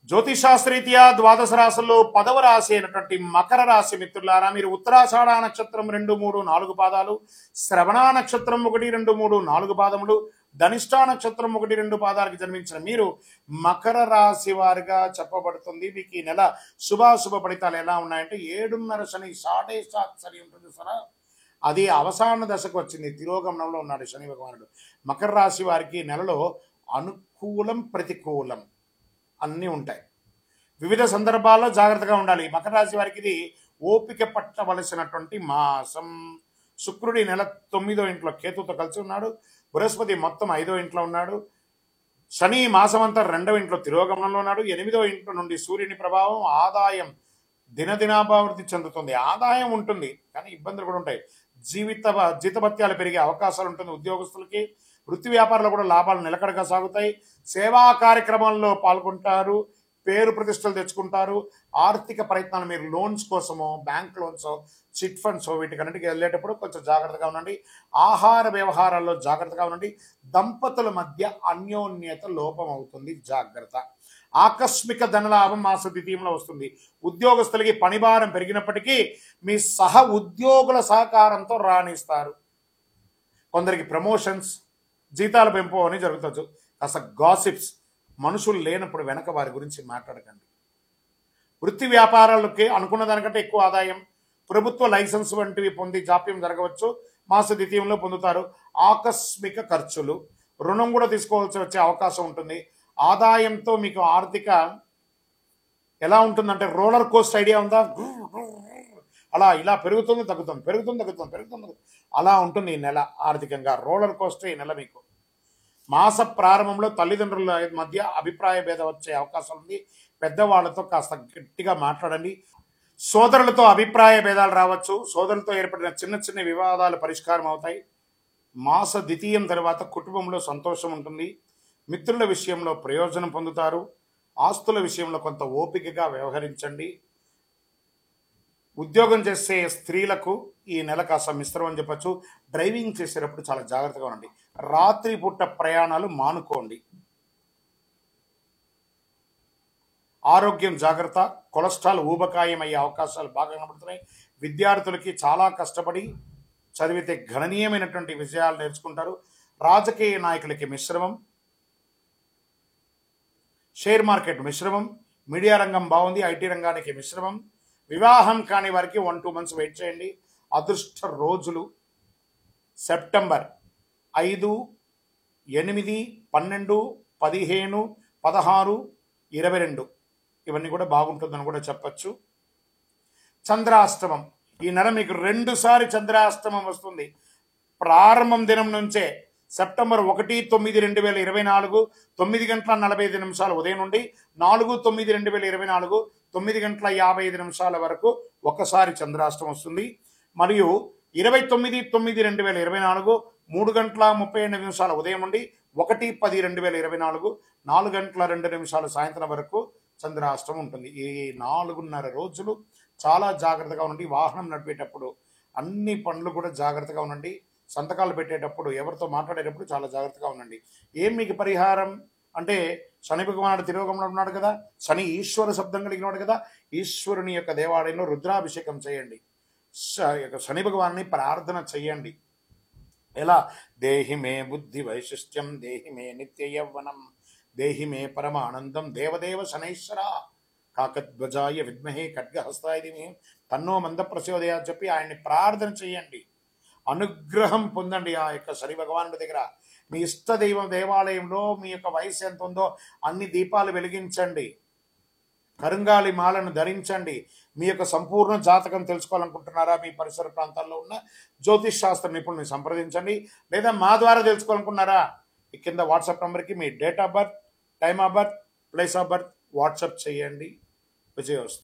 జ్యోతిషాస్త్రీత్యా ద్వాదశ రాశుల్లో 10వ రాశి అయినటువంటి మకర రాశి మిత్రులారా, మీరు ఉత్తరాషాఢ నక్షత్రం 2, 3, 4 పాదాలు, శ్రవణ నక్షత్రం 1, 2, 3, 4 పాదములు, ధనిష్ఠా నక్షత్రం 1, 2 పాదాలకు జన్మించిన మీరు మకర రాశి వారిగా చెప్పబడుతుంది. మీకు ఈ నెల శుభాశుభ ఫలితాలు ఎలా ఉన్నాయంటే 7.5 శని, సాడే సాత్ శని ఉంటుంది సరే, అది అవసాన దశకు వచ్చింది. తిరోగమనంలో ఉన్నాడు శని భగవానుడు. మకర రాశి వారికి నెలలో అనుకూలం ప్రతికూలం అన్నీ ఉంటాయి. వివిధ సందర్భాల్లో జాగ్రత్తగా ఉండాలి. మకర రాశి వారికి ఇది ఓపిక పట్టవలసినటువంటి మాసం. శుక్రుడి నెల 9వ ఇంట్లో కేతుతో కలిసి ఉన్నాడు. బృహస్పతి మొత్తం 5వ ఇంట్లో ఉన్నాడు. శని మాసమంతా 2వ ఇంట్లో తిరోగమనంలో ఉన్నాడు. 8వ ఇంట్లో నుండి సూర్యుని ప్రభావం. ఆదాయం దినదినాభివృద్ధి చెందుతుంది. ఆదాయం ఉంటుంది కానీ ఇబ్బందులు కూడా ఉంటాయి. జీతభత్యాలు పెరిగే అవకాశాలు ఉంటుంది ఉద్యోగస్తులకి. వృత్తి వ్యాపారాలు కూడా లాభాలు నిలకడగా సాగుతాయి. సేవా కార్యక్రమాల్లో పాల్గొంటారు. పేరు ప్రతిష్టలు తెచ్చుకుంటారు. ఆర్థిక ప్రయత్నాలు, మీరు లోన్స్ కోసమో, బ్యాంక్ లోన్స్, చిట్ ఫండ్స్, వీటికన్నిటికీ వెళ్ళేటప్పుడు కొంచెం జాగ్రత్తగా ఉండండి. ఆహార వ్యవహారాల్లో జాగ్రత్తగా ఉండండి. దంపతుల మధ్య అన్యోన్యత లోపం అవుతుంది, జాగ్రత్త. ఆకస్మిక ధనలాభం మాస ద్వితీయంలో వస్తుంది. ఉద్యోగస్తులకి పనిభారం పెరిగినప్పటికీ మీ సహ ఉద్యోగుల సహకారంతో రాణిస్తారు. కొందరికి ప్రమోషన్స్, జీతాల పెంపు అని జరుగుతుంది. కాస్త గాసిప్స్, మనుషులు లేనప్పుడు వెనక వారి గురించి మాట్లాడకండి. వృత్తి వ్యాపారాలకి అనుకున్న దానికంటే ఎక్కువ ఆదాయం, ప్రభుత్వ లైసెన్స్ వంటివి పొంది జాప్యం జరగవచ్చు. మాస ద్వితీయంలో పొందుతారు. ఆకస్మిక ఖర్చులు, రుణం కూడా తీసుకోవాల్సి వచ్చే అవకాశం ఉంటుంది. ఆదాయంతో మీకు ఆర్థిక ఎలా ఉంటుందంటే రోలర్ కోస్ట్ ఐడియా ఉందా? అలా ఇలా పెరుగుతుంది తగ్గుతుంది, పెరుగుతుంది తగ్గుతుంది, పెరుగుతుంది అలా ఉంటుంది ఈ నెల. ఆర్థికంగా రోలర్ కోస్ట్ ఈ నెల. మీకు మాస ప్రారంభంలో తల్లిదండ్రుల మధ్య అభిప్రాయ భేదం వచ్చే అవకాశం ఉంది. పెద్దవాళ్లతో కాస్త గట్టిగా మాట్లాడండి. సోదరులతో అభిప్రాయ భేదాలు రావచ్చు. సోదరులతో ఏర్పడిన చిన్న చిన్న వివాదాలు పరిష్కారం అవుతాయి. మాస ద్వితీయం తర్వాత కుటుంబంలో సంతోషం ఉంటుంది. మిత్రుల విషయంలో ప్రయోజనం పొందుతారు. ఆస్తుల విషయంలో కొంత ఓపికగా వ్యవహరించండి. ఉద్యోగం చేసే స్త్రీలకు ఈ నెల కాస్త మిశ్రమం అని చెప్పచ్చు. డ్రైవింగ్ చేసేటప్పుడు చాలా జాగ్రత్తగా ఉండండి. రాత్రిపూట ప్రయాణాలు మానుకోండి. ఆరోగ్యం జాగ్రత్త. కొలెస్ట్రాల్ ఊబకాయం అయ్యే అవకాశాలు బాగా కనబడుతున్నాయి. విద్యార్థులకి చాలా కష్టపడి చదివితే గణనీయమైనటువంటి విజయాలు నేర్చుకుంటారు. రాజకీయ నాయకులకి మిశ్రమం. షేర్ మార్కెట్ మిశ్రమం. మీడియా రంగం బాగుంది. ఐటీ రంగానికి మిశ్రమం. వివాహం కాని వారికి 1-2 మంత్స్ వెయిట్ చేయండి. అదృష్ట రోజులు సెప్టెంబర్ 5, 8, 12, 15, 16, 22 ఇవన్నీ కూడా బాగుంటుందని కూడా చెప్పచ్చు. చంద్రాష్టమం ఈ నెల మీకు 2 సారి చంద్రాష్టమం వస్తుంది. ప్రారంభం దినం నుంచే సెప్టెంబర్ 1, 9, 2024 9 గంటల 45 నిమిషాలు ఉదయం నుండి 4, 9, 2024 9 గంటల 55 నిమిషాల వరకు ఒకసారి చంద్రాష్టమం వస్తుంది. మరియు 29, 9, 2024 3 గంటల 38 నిమిషాల ఉదయం నుండి 1, 10, 2024 4 గంటల 2 నిమిషాలు సాయంత్రం వరకు చంద్రాష్టమం ఉంటుంది. ఈ 4.5 రోజులు చాలా జాగ్రత్తగా ఉండండి. వాహనం నడిపేటప్పుడు అన్ని పనులు కూడా జాగ్రత్తగా ఉండండి. సంతకాలు పెట్టేటప్పుడు, ఎవరితో మాట్లాడేటప్పుడు చాలా జాగ్రత్తగా ఉండండి. ఏం మీకు పరిహారం అంటే, శని భగవానుడు తిరోగమనంలో ఉన్నాడు కదా, శని ఈశ్వర శబ్దం కలిగినాడు కదా, ఈశ్వరుని యొక్క దేవాలయంలో రుద్రాభిషేకం చేయండి. శని భగవాన్ని ప్రార్థన చేయండి. ఎలా? దేహి మే బుద్ధి వైశిష్ట్యం, దేహి మే నిత్య యవ్వనం, దేహి మే పరమానందం, దేవదేవ శనైశ్వర కాకధ్వజాయ విద్మహే ఖడ్గహస్తాయ ధీమహి తన్నో మంద ప్రచోదయాత్ అని చెప్పి ఆయన్ని ప్రార్థన చేయండి. అనుగ్రహం పొందండి ఆ యొక్క శని భగవానుడి దగ్గర. మీ ఇష్ట దైవం దేవాలయంలో మీ యొక్క వయసు ఎంత ఉందో అన్ని దీపాలు వెలిగించండి. కరుంగాలి మాలను ధరించండి. మీ యొక్క సంపూర్ణ జాతకం తెలుసుకోవాలనుకుంటున్నారా? మీ పరిసర ప్రాంతాల్లో ఉన్న జ్యోతిష్ శాస్త్ర నిపుణుల్ని సంప్రదించండి. లేదా మా ద్వారా తెలుసుకోవాలనుకున్నారా? ఈ కింద వాట్సాప్ నెంబర్కి మీ date of birth, time of birth, place of birth WhatsApp చేయండి. విజయోస్తు.